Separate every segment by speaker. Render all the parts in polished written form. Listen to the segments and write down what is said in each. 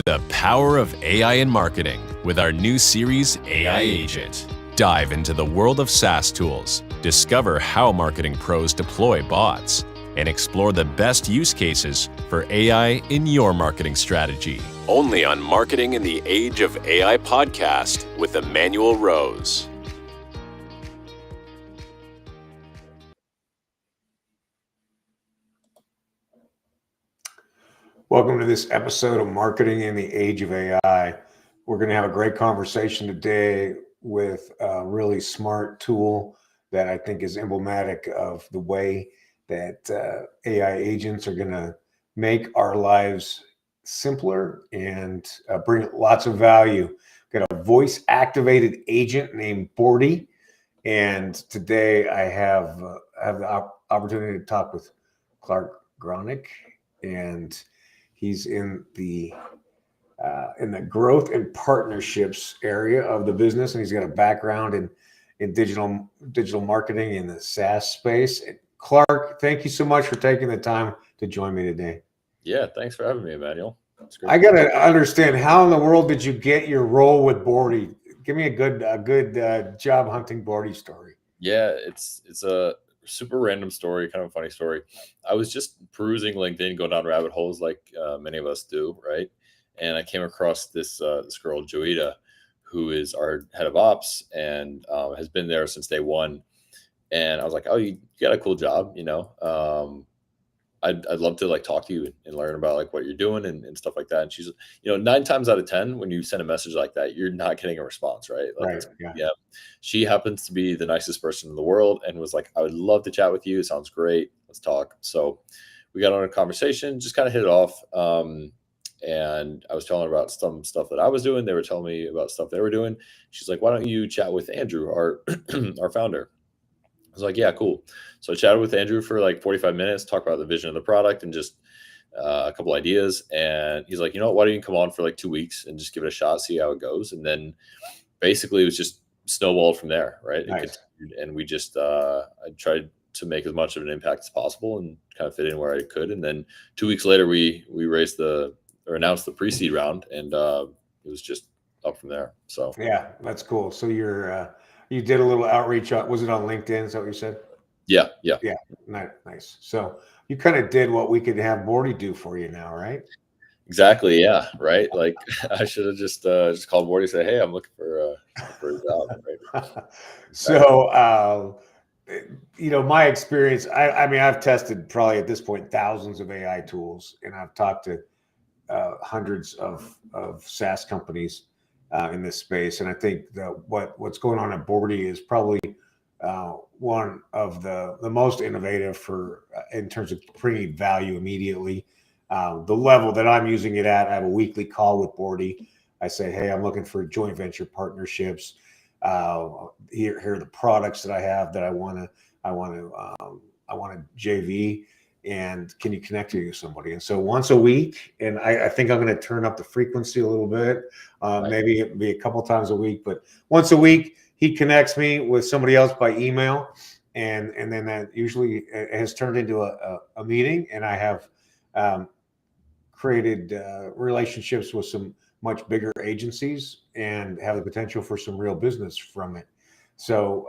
Speaker 1: The power of AI in marketing with our new series, AI Agent. Dive into the world of SaaS tools, discover how marketing pros deploy bots, and explore the best use cases for AI in your marketing strategy. Only on Marketing in the Age of AI podcast with Emmanuel Rose.
Speaker 2: Welcome to this episode of Marketing in the Age of AI. We're going to have a great conversation today with a really smart tool that I think is emblematic of the way that AI agents are going to make our lives simpler and bring lots of value. We've got a voice-activated agent named Bordy, and today I have the opportunity to talk with Clark Gronek, and he's in the growth and partnerships area of the business, and he's got a background in digital marketing in the SaaS space. Clark, thank you so much for taking the time to join me today.
Speaker 3: Yeah, thanks for having me, Emmanuel.
Speaker 2: I got to understand, how in the world did you get your role with Bordy? Give me a good job hunting Bordy story.
Speaker 3: Yeah, it's a super random story, kind of a funny story. I was just perusing LinkedIn, going down rabbit holes like many of us do, right? And I came across this girl, Joita, who is our head of ops and has been there since day one. And I was like, oh, you got a cool job, you know. I'd love to like talk to you and learn about like what you're doing and stuff like that. And she's, 9 times out of 10, when you send a message like that, you're not getting a response, right? Like,
Speaker 2: Right.
Speaker 3: Yeah. She happens to be the nicest person in the world and was like, I would love to chat with you. Sounds great. Let's talk. So we got on a conversation, just kind of hit it off. And I was telling her about some stuff that I was doing. They were telling me about stuff they were doing. She's like, why don't you chat with Andrew, our our founder? I was like, yeah, cool. So I chatted with Andrew for like 45 minutes, talk about the vision of the product and just a couple ideas. And he's like, why don't you come on for like 2 weeks and just give it a shot, see how it goes. And then basically it was just snowballed from there, right?
Speaker 2: Nice.
Speaker 3: And we just, I tried to make as much of an impact as possible and kind of fit in where I could. And then 2 weeks later, we announced the pre-seed round, and it was just up from there. So
Speaker 2: yeah, that's cool. So you did a little outreach. Was it on LinkedIn? Is that what you said?
Speaker 3: Yeah.
Speaker 2: Nice. So you kind of did what we could have Bordy do for you now, right?
Speaker 3: Exactly. Yeah. Right. Like I should have just called Bordy and say, hey, I'm looking for a job. Right?
Speaker 2: So, my experience, I mean, I've tested probably at this point thousands of AI tools, and I've talked to hundreds of SaaS companies in this space. And I think that what's going on at Bordy is probably one of the most innovative in terms of bringing value immediately. The level that I'm using it at, I have a weekly call with Bordy. I say, hey, I'm looking for joint venture partnerships. Here are the products that I have that I want to JV, and can you connect me with somebody? And so once a week, and I think I'm going to turn up the frequency a little bit, maybe it'll be a couple times a week, but once a week he connects me with somebody else by email, and then that usually has turned into a meeting, and I have created relationships with some much bigger agencies and have the potential for some real business from it. So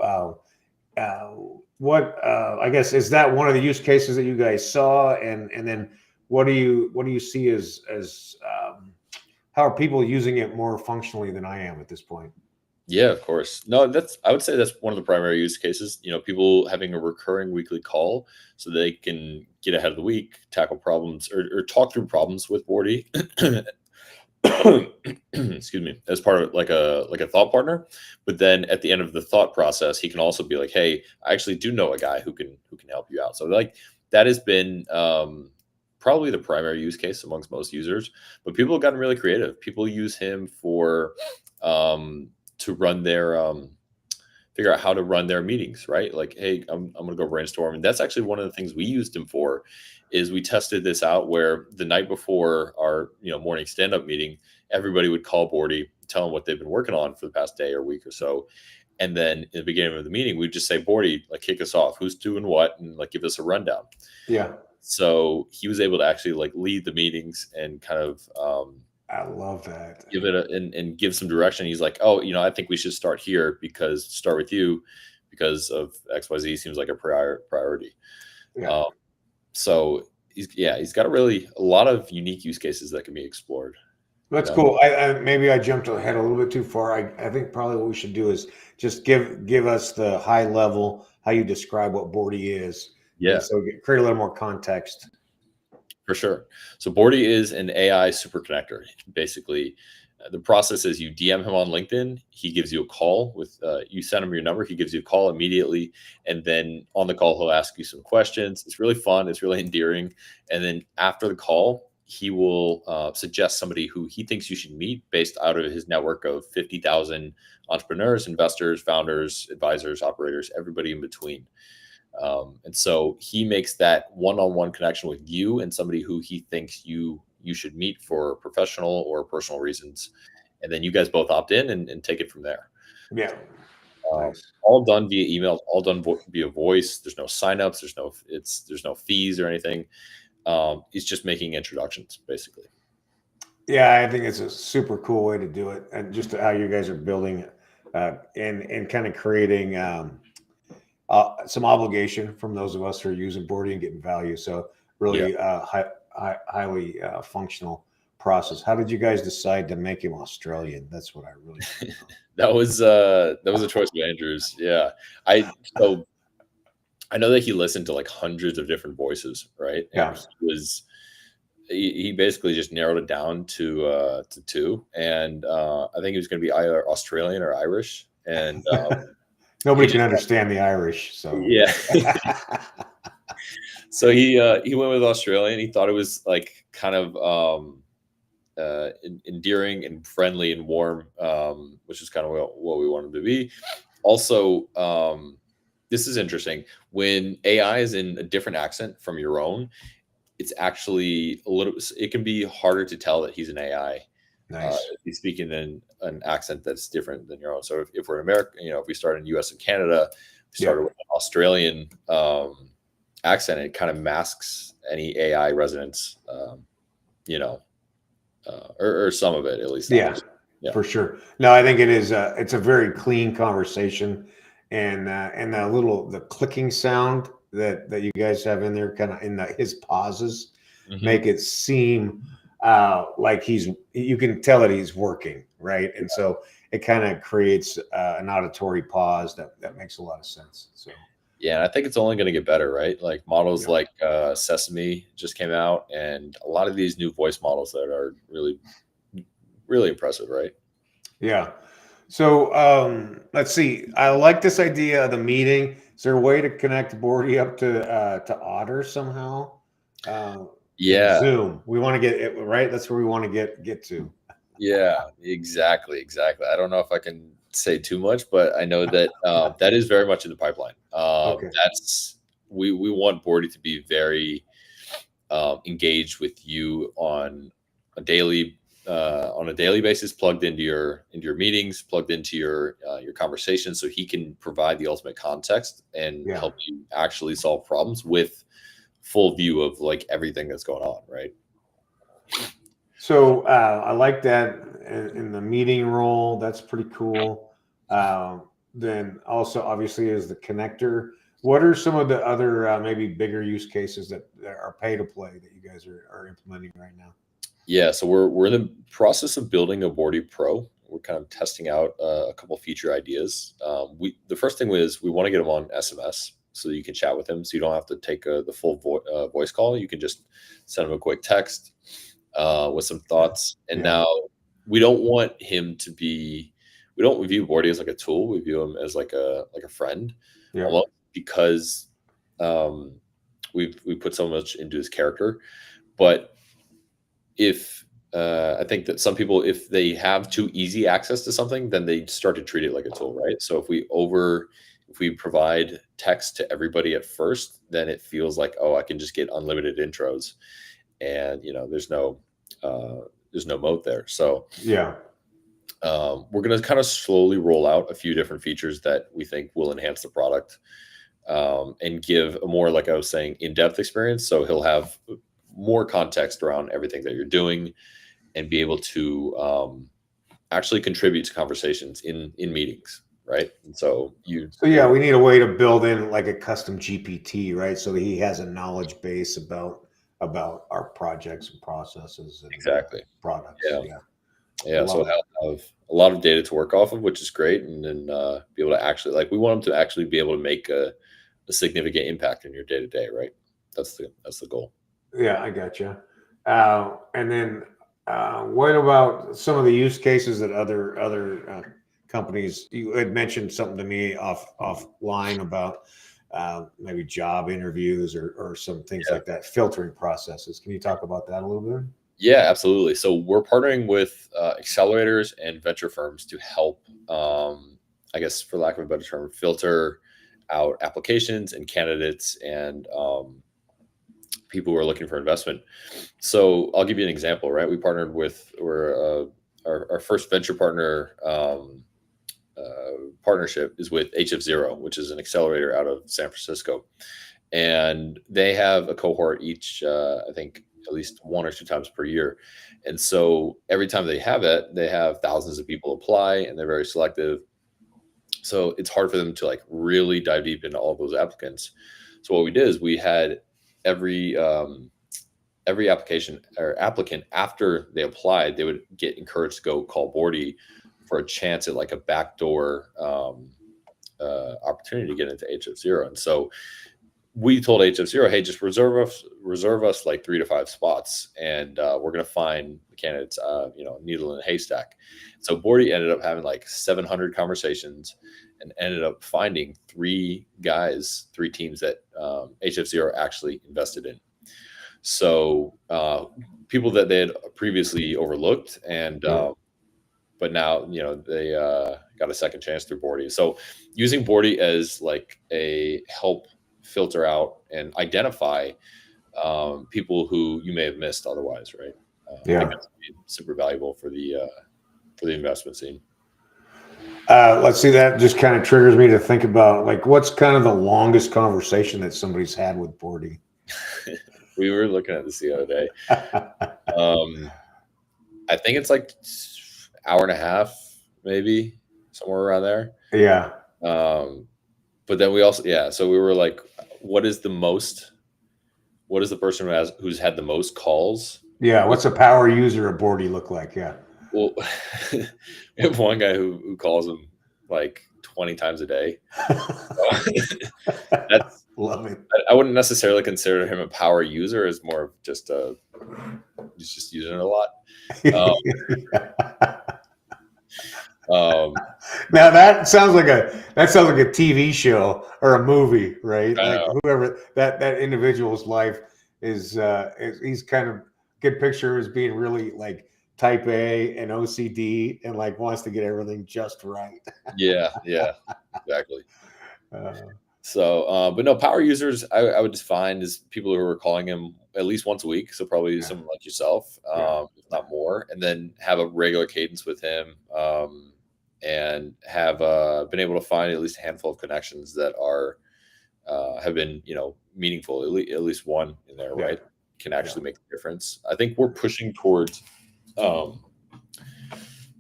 Speaker 2: I guess, is that one of the use cases that you guys saw, and then what do you see as how are people using it more functionally than I am at this point?
Speaker 3: Yeah, of course. No, I would say that's one of the primary use cases. People having a recurring weekly call so they can get ahead of the week, tackle problems or talk through problems with Bordy. Excuse me, as part of like a thought partner. But then at the end of the thought process, he can also be like, hey, I actually do know a guy who can help you out. So like that has been probably the primary use case amongst most users. But people have gotten really creative. People use him for to run their figure out how to run their meetings, right? Like, hey, I'm gonna go brainstorm. And that's actually one of the things we used him for, is we tested this out where the night before our morning stand-up meeting, everybody would call Bordy, tell them what they've been working on for the past day or week or so. And then in the beginning of the meeting, we'd just say, Bordy, like, kick us off. Who's doing what? And like, give us a rundown.
Speaker 2: Yeah.
Speaker 3: So he was able to actually like lead the meetings and kind of
Speaker 2: I love that.
Speaker 3: give it and give some direction. He's like, oh, I think we should start here because start with you because of XYZ seems like a priority.
Speaker 2: Yeah.
Speaker 3: Um, so he's got a lot of unique use cases that can be explored.
Speaker 2: That's cool. Maybe I jumped ahead a little bit too far. I think probably what we should do is just give us the high level, how you describe what Bordy is.
Speaker 3: Yeah.
Speaker 2: And so create a little more context.
Speaker 3: For sure. So Bordy is an AI super connector. Basically, the process is you DM him on LinkedIn. He gives you a call you send him your number. He gives you a call immediately. And then on the call, he'll ask you some questions. It's really fun. It's really endearing. And then after the call, he will suggest somebody who he thinks you should meet based out of his network of 50,000 entrepreneurs, investors, founders, advisors, operators, everybody in between. And so he makes that one-on-one connection with you and somebody who he thinks you should meet for professional or personal reasons. And then you guys both opt in and take it from there.
Speaker 2: Yeah. Nice.
Speaker 3: All done via email, all done via voice. There's no signups. There's no fees or anything. It's just making introductions basically.
Speaker 2: Yeah. I think it's a super cool way to do it. And just how you guys are building it and kind of creating, some obligation from those of us who are using Bordy and getting value. So really highly functional process. How did you guys decide to make him Australian? That's what I really
Speaker 3: That was a choice of Andrew's. Yeah. I know that he listened to like hundreds of different voices, right?
Speaker 2: Yeah.
Speaker 3: And he basically just narrowed it down to two. And I think he was going to be either Australian or Irish. And
Speaker 2: nobody can understand the Irish, so
Speaker 3: yeah. So he went with Australian. He thought it was like kind of endearing and friendly and warm, which is kind of what we wanted to be. Also, this is interesting. When AI is in a different accent from your own, it's actually it can be harder to tell that he's an AI.
Speaker 2: Nice.
Speaker 3: He's speaking in an accent that's different than your own. So if we're in America, if we start in US and Canada, we started with an Australian accent, it kind of masks any AI resonance, or some of it at least.
Speaker 2: Yeah, for sure. No, I think it is. It's a very clean conversation, and the clicking sound that you guys have in there, kind of in his pauses, make it seem like you can tell that he's working, right? And so it kind of creates an auditory pause that makes a lot of sense. So
Speaker 3: yeah, and I think it's only going to get better, right? Like models like Sesame just came out, and a lot of these new voice models that are really, really impressive, right?
Speaker 2: Yeah. So let's see. I like this idea of the meeting. Is there a way to connect Bordy up to Otter somehow?
Speaker 3: Yeah.
Speaker 2: Zoom. We want to get it right. That's where we want to get to.
Speaker 3: Yeah, exactly. I don't know if I can say too much, but I know that that is very much in the pipeline.
Speaker 2: Okay.
Speaker 3: We want Bordy to be very engaged with you on a daily basis, plugged into your meetings, plugged into your conversations, so he can provide the ultimate context and help you actually solve problems with full view of like everything that's going on, right?
Speaker 2: So I like that in the meeting role. That's pretty cool. Then also obviously as the connector, what are some of the other maybe bigger use cases that are pay to play that you guys are implementing right now?
Speaker 3: Yeah, so we're in the process of building a Bordy Pro. We're kind of testing out a couple feature ideas. The first thing was we want to get him on SMS so you can chat with him, so you don't have to take the full voice call. You can just send him a quick text with some thoughts. And now we don't want him to be. We don't view Bordy as like a tool. We view him as like a friend, because we put so much into his character. But if I think that some people, if they have too easy access to something, then they start to treat it like a tool, right? So if we provide text to everybody at first, then it feels like, oh, I can just get unlimited intros, and there's no moat there. So we're going to kind of slowly roll out a few different features that we think will enhance the product and give a more, like I was saying, in-depth experience. So he'll have more context around everything that you're doing, and be able to actually contribute to conversations in meetings, right? And so
Speaker 2: So yeah, we need a way to build in like a custom GPT, right? So that he has a knowledge base about our projects and processes and
Speaker 3: exactly.
Speaker 2: products.
Speaker 3: Yeah.
Speaker 2: Yeah,
Speaker 3: Yeah, so
Speaker 2: love it.
Speaker 3: I'll have a lot of data to work off of, which is great, and then be able to actually, like, we want them to actually be able to make a significant impact in your day to day, right? That's the goal.
Speaker 2: Yeah, I got you. And then, what about some of the use cases that other companies? You had mentioned something to me offline about maybe job interviews or some things
Speaker 3: Yeah.
Speaker 2: like that, filtering processes. Can you talk about that a little bit?
Speaker 3: Yeah, absolutely. So we're partnering with accelerators and venture firms to help, I guess, for lack of a better term, filter out applications and candidates and people who are looking for investment. So I'll give you an example, right? We partnered with, our first venture partner partnership is with HF0, which is an accelerator out of San Francisco. And they have a cohort each, I think, at least 1 or 2 times per year. And so every time they have it, they have thousands of people apply, and they're very selective. So it's hard for them to like really dive deep into all of those applicants. So what we did is we had every application or applicant, after they applied, they would get encouraged to go call Bordy for a chance at like a backdoor opportunity to get into HF0. And so we told HF0, hey, just reserve us like 3 to 5 spots, and we're going to find the candidates, needle in a haystack. So Bordy ended up having like 700 conversations and ended up finding 3 teams that HF0 actually invested in. So people that they had previously overlooked, and but now they got a second chance through Bordy. So using Bordy as like a help filter out and identify people who you may have missed otherwise, right? I think that's super valuable for the investment scene.
Speaker 2: Let's see. That just kind of triggers me to think about like what's kind of the longest conversation that somebody's had with Bordy.
Speaker 3: We were looking at this the other day. I think it's like hour and a half, maybe somewhere around there.
Speaker 2: Yeah.
Speaker 3: But then we also, so we were like, what is the person who's had the most calls?
Speaker 2: Yeah. What's a power user of Bordy look like? Yeah.
Speaker 3: Well, we have one guy who calls him like 20 times a day. That's
Speaker 2: love it.
Speaker 3: I wouldn't necessarily consider him a power user, as more of just he's just using it a lot.
Speaker 2: Now that sounds like a TV show or a movie, right? Like whoever that individual's life is he's kind of good picture as being really like type A and OCD and like wants to get everything just right.
Speaker 3: Yeah, exactly. So, but no, power users, I would define as people who are calling him at least once a week. So probably someone like yourself, if not more, and then have a regular cadence with him, and have been able to find at least a handful of connections that have been meaningful. At least one in there, right? Can actually make a difference. I think we're pushing towards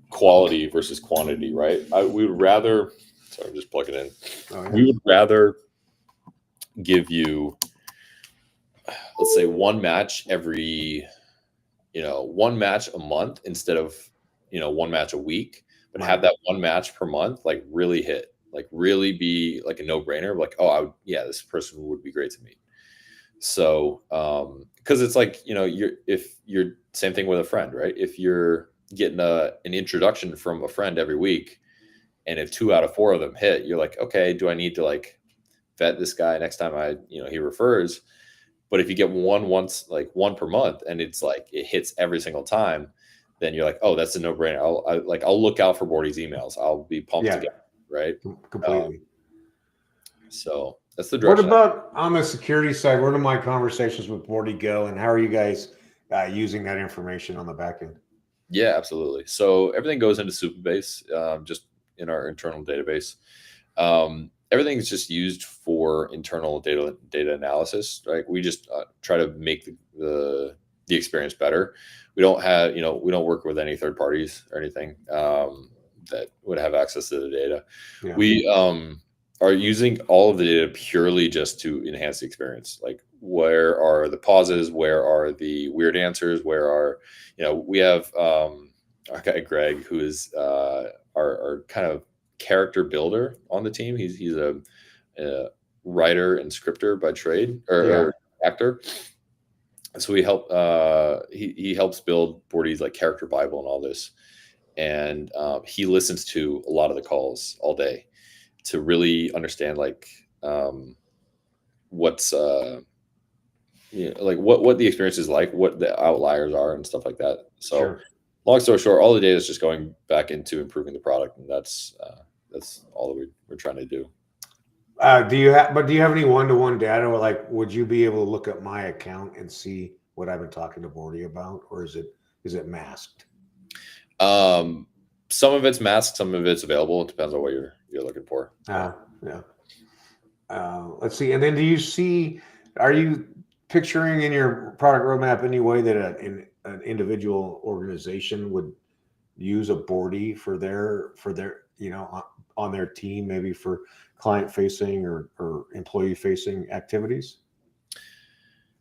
Speaker 3: quality versus quantity, right? We would rather. Sorry, I'm just plugging in. We would rather give you, let's say, one match one match a month instead of, one match a week, but have that one match per month, like really hit, like really be like a no-brainer. Like, this person would be great to meet. So, because it's like, if you're same thing with a friend, right? If you're getting an introduction from a friend every week, and if 2 out of 4 of them hit, you're like, okay, do I need to like vet this guy next time he refers? But if you get one per month, and it's like it hits every single time, then you're like, oh, that's a no-brainer. I'll look out for Bordy's emails. I'll be pumped to get, right?
Speaker 2: Completely.
Speaker 3: So that's the direction.
Speaker 2: What about on the security side? Where do my conversations with Bordy go, and how are you guys using that information on the back end?
Speaker 3: Yeah, absolutely. So everything goes into Supabase, just in our internal database. Everything is just used for internal data analysis. Right? We just try to make the the experience better. We don't have, we don't work with any third parties or anything that would have access to the data.
Speaker 2: Yeah.
Speaker 3: We are using all of the data purely just to enhance the experience. Like, where are the pauses? Where are the weird answers? Where are, we have our guy Greg, who is our kind of character builder on the team. He's a writer and scripter by trade, or actor. So we help. He helps build Bordy's like character Bible and all this, and he listens to a lot of the calls all day to really understand like what's like what the experience is like, what the outliers are, and stuff like that. So, long story short, all the data is just going back into improving the product, and that's all that we're trying to do.
Speaker 2: Do you have any one-to-one data, or like, would you be able to look at my account and see what I've been talking to Bordy about, or is it masked?
Speaker 3: Some of it's masked, some of it's available. It depends on what you're looking for.
Speaker 2: Yeah. Let's see. And then are you picturing in your product roadmap any way that an individual organization would use a Bordy for their on their team, maybe for client facing or employee facing activities?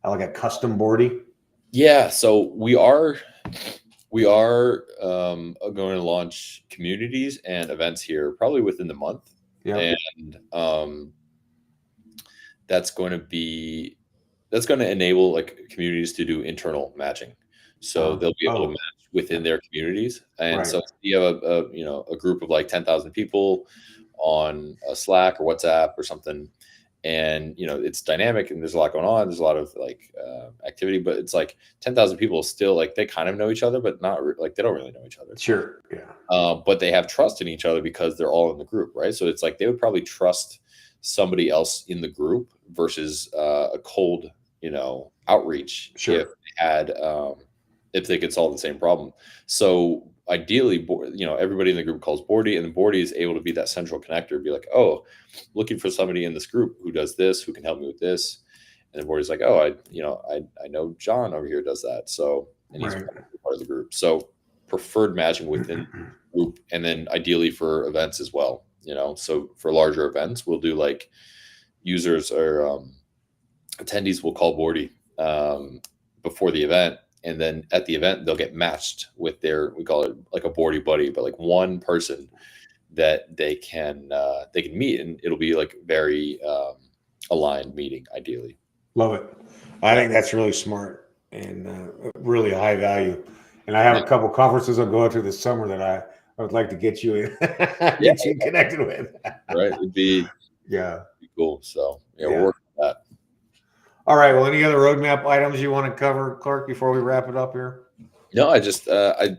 Speaker 2: Like a custom Bordy?
Speaker 3: Yeah. So we are going to launch communities and events here probably within the month.
Speaker 2: Yeah.
Speaker 3: And that's going to enable like communities to do internal matching. So they'll be able to match within their communities. And so you have a group of like 10,000 people on a Slack or WhatsApp or something, and it's dynamic and there's a lot going on. There's a lot of like activity, but it's like 10,000 people still like they kind of know each other, but not like they don't really know each other.
Speaker 2: Sure. Yeah.
Speaker 3: But they have trust in each other because they're all in the group, right? So it's like they would probably trust somebody else in the group versus a cold, outreach.
Speaker 2: Sure.
Speaker 3: If they had, if they could solve the same problem. So ideally, everybody in the group calls Bordy, and then Bordy is able to be that central connector, be like, oh, looking for somebody in this group who does this, who can help me with this. And then Bordy's like, oh, I know John over here does that. So, and he's part of the group. So preferred matching within the group, and then ideally for events as well. So for larger events, we'll do like users or attendees will call Bordy before the event. And then at the event, they'll get matched with we call it like a Bordy buddy, but like one person that they can meet, and it'll be like very aligned meeting, ideally.
Speaker 2: Love it. I think that's really smart and really high value. And I have a couple conferences I'm going to this summer that I would like to get you in, get you connected with.
Speaker 3: Right. It'd be cool. So we'll work on that.
Speaker 2: All right. Well, any other roadmap items you want to cover, Clark, before we wrap it up here?
Speaker 3: No, I just, I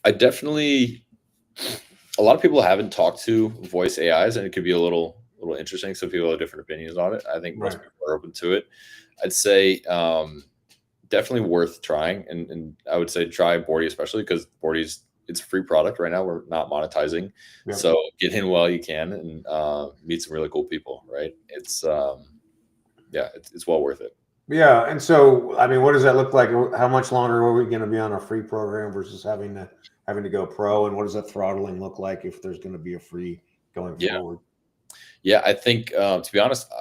Speaker 3: definitely, a lot of people haven't talked to voice AIs, and it could be a little interesting. Some people have different opinions on it. I think most people are open to it. I'd say definitely worth trying. And I would say try Bordy, especially because it's a free product right now. We're not monetizing. Yep. So get in while you can and meet some really cool people, right? It's well worth it.
Speaker 2: Yeah. And so, I mean, what does that look like? How much longer are we going to be on a free program versus having to go pro? And what does that throttling look like if there's going to be a free going forward?
Speaker 3: Yeah, I think to be honest,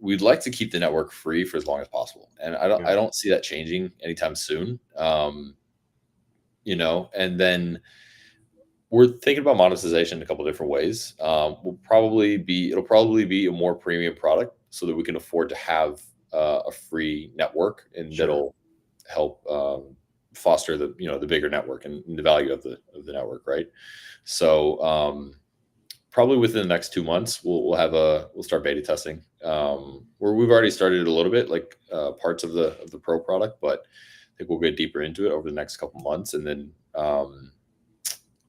Speaker 3: we'd like to keep the network free for as long as possible, and I don't see that changing anytime soon. And then we're thinking about monetization in a couple of different ways. It'll probably be a more premium product so that we can afford to have a free network, and that'll help foster the bigger network and the value of the network, right? So probably within the next 2 months, we'll start beta testing. Where we've already started a little bit, like parts of the pro product, but I think we'll get deeper into it over the next couple months, and then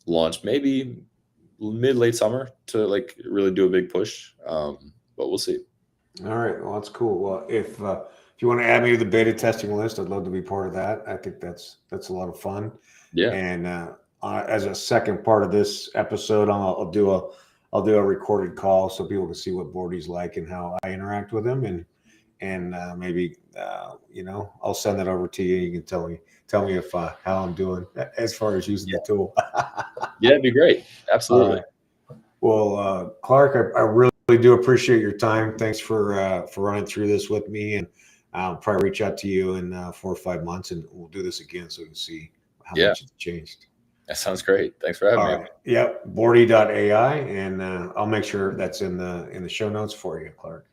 Speaker 3: launch maybe late summer to like really do a big push. But we'll see.
Speaker 2: All right. Well, that's cool. Well, if you want to add me to the beta testing list, I'd love to be part of that. I think that's a lot of fun. Yeah. And as a second part of this episode, I'll do a recorded call so people can see what Bordy's like and how I interact with him, and and maybe I'll send that over to you. You can tell me if how I'm doing as far as using the tool.
Speaker 3: Yeah, it'd be great. Absolutely.
Speaker 2: Well, Clark, I really do appreciate your time. Thanks for running through this with me, and I'll probably reach out to you in 4 or 5 months, and we'll do this again so we can see how much it's changed.
Speaker 3: That sounds great. Thanks for having me.
Speaker 2: Right. Yep. Bordy.ai, and I'll make sure that's in the show notes for you, Clark.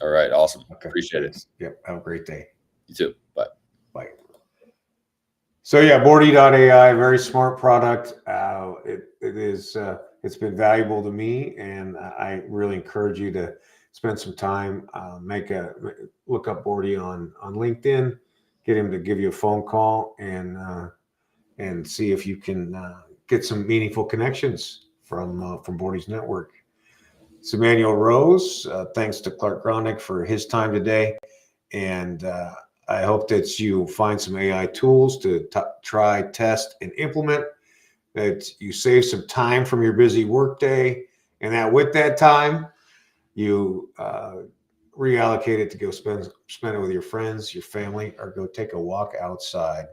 Speaker 3: All right. Awesome.
Speaker 2: Okay.
Speaker 3: Appreciate
Speaker 2: it. Yep. Have a great day.
Speaker 3: You too. Bye.
Speaker 2: Bye. So yeah, Bordy.ai, very smart product. It's been valuable to me, and I really encourage you to spend some time, look up Bordy on LinkedIn, get him to give you a phone call, and see if you can get some meaningful connections from Bordy's network. So Emmanuel Rose, thanks to Clark Gronek for his time today, and I hope that you find some AI tools to try, test, and implement, that you save some time from your busy workday, and that with that time, you reallocate it to go spend it with your friends, your family, or go take a walk outside.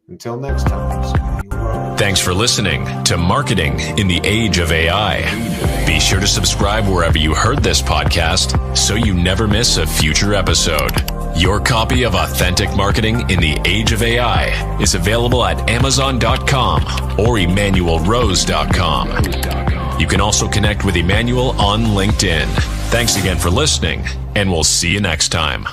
Speaker 2: Until next time.
Speaker 1: Thanks for listening to Marketing in the Age of AI. Be sure to subscribe wherever you heard this podcast so you never miss a future episode. Your copy of Authentic Marketing in the Age of AI is available at Amazon.com or EmmanuelRose.com. You can also connect with Emmanuel on LinkedIn. Thanks again for listening, and we'll see you next time.